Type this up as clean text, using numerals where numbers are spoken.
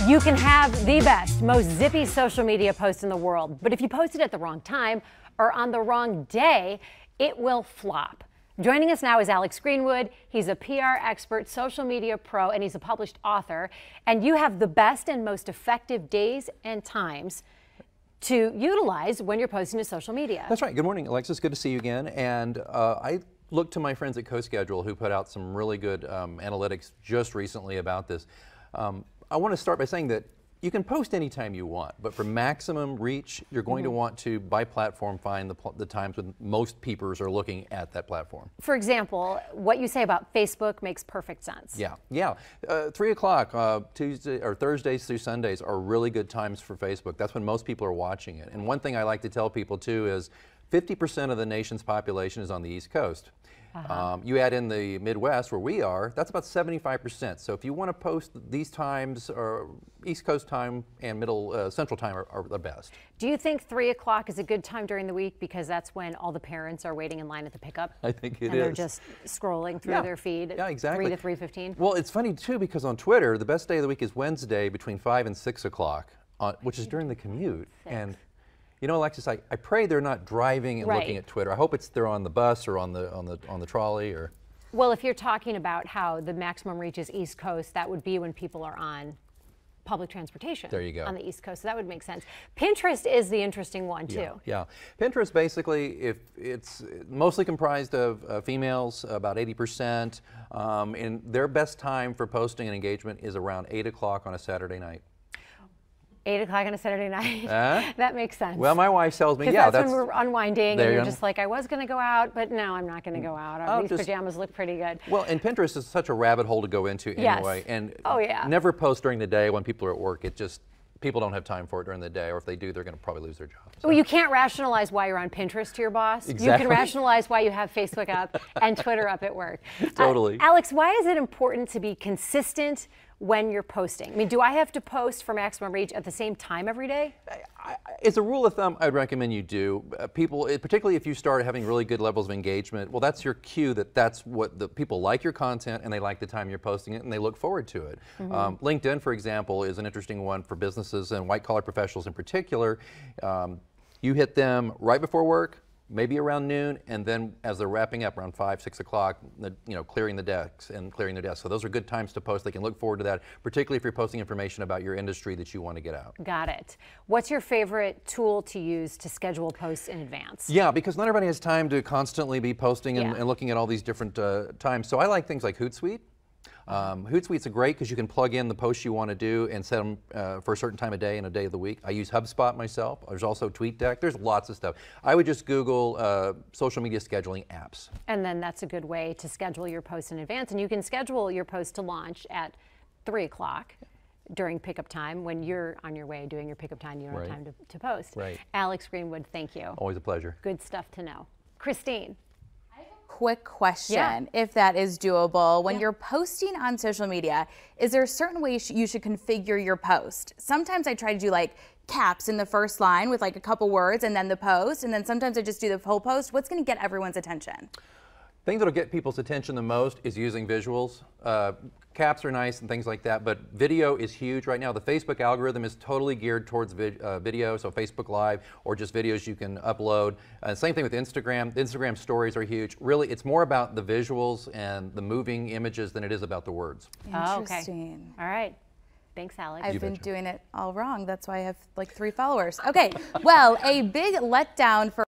You can have the best, most zippy social media post in the world, but if you post it at the wrong time or on the wrong day, it will flop. Joining us now is Alex Greenwood. He's a PR expert, social media pro, and he's a published author. And you have the best and most effective days and times to utilize when you're posting to social media. That's right. Good morning, Alexis. Good to see you again. And I look to my friends at CoSchedule who put out some really good analytics just recently about this. I want to start by saying that you can post anytime you want, but for maximum reach, you're going to want to, by platform, find the times when most peepers are looking at that platform. For example, what you say about Facebook makes perfect sense. Yeah. 3 o'clock Tuesday or Thursdays through Sundays are really good times for Facebook. That's when most people are watching it. And one thing I like to tell people too is 50% of the nation's population is on the East Coast. You add in the Midwest where we are, that's about 75%. So if you want to post these times, or East Coast time and Central time are the best. Do you think 3 o'clock is a good time during the week because that's when all the parents are waiting in line at the pickup? I think it is. And they're just scrolling through their feed at 3 to 3:15? Well, it's funny too because on Twitter, the best day of the week is Wednesday between 5 and 6 o'clock, which is during the commute. And you know, Alexis, I pray they're not driving and looking at Twitter. I hope they're on the bus or on the trolley or. Well, if you're talking about how the maximum reach is East Coast, that would be when people are on public transportation. There you go. On the East Coast, so that would make sense. Pinterest is the interesting one too. Yeah. Pinterest basically, it's mostly comprised of females, about 80%, and their best time for posting and engagement is around 8 o'clock on a Saturday night. 8 o'clock on a Saturday night. That makes sense. Well, my wife tells me, that's when we're unwinding and you're just like, I was going to go out, but no, I'm not going to go out. These pajamas look pretty good. Well, and Pinterest is such a rabbit hole to go into anyway. And never post during the day when people are at work. People don't have time for it during the day, or if they do, they're going to probably lose their job. So. Well, you can't rationalize why you're on Pinterest to your boss. Exactly. You can rationalize why you have Facebook up and Twitter up at work. Totally. Alex, why is it important to be consistent when you're posting? I mean, do I have to post for maximum reach at the same time every day? As a rule of thumb, I'd recommend you do. People, particularly if you start having really good levels of engagement, well, that's your cue that's what the people like your content and they like the time you're posting it and they look forward to it. LinkedIn, for example, is an interesting one for businesses and white-collar professionals in particular. You hit them right before work, maybe around noon, and then as they're wrapping up around 5, 6 o'clock, clearing the desks and clearing their desks. So those are good times to post. They can look forward to that, particularly if you're posting information about your industry that you want to get out. Got it. What's your favorite tool to use to schedule posts in advance? Yeah, because not everybody has time to constantly be posting and looking at all these different times. So I like things like Hootsuite. Hootsuite's great because you can plug in the posts you want to do and set them for a certain time of day and a day of the week. I use HubSpot myself. There's also TweetDeck. There's lots of stuff. I would just Google social media scheduling apps. And then that's a good way to schedule your posts in advance. And you can schedule your post to launch at 3 o'clock during pickup time. When you're on your way doing your pickup time, you don't have time to post. Right. Alex Greenwood, thank you. Always a pleasure. Good stuff to know. Christine. Quick question, if that is doable. When you're posting on social media, is there a certain way you should configure your post? Sometimes I try to do like caps in the first line with like a couple words and then the post, and then sometimes I just do the whole post. What's going to get everyone's attention? The thing that'll get people's attention the most is using visuals. Caps are nice and things like that, but video is huge right now. The Facebook algorithm is totally geared towards video, so Facebook Live or just videos you can upload. Same thing with Instagram. The Instagram stories are huge. Really, it's more about the visuals and the moving images than it is about the words. Interesting. All right. Thanks, Alex. I've been doing it all wrong. That's why I have like 3 followers. Okay, well, a big letdown for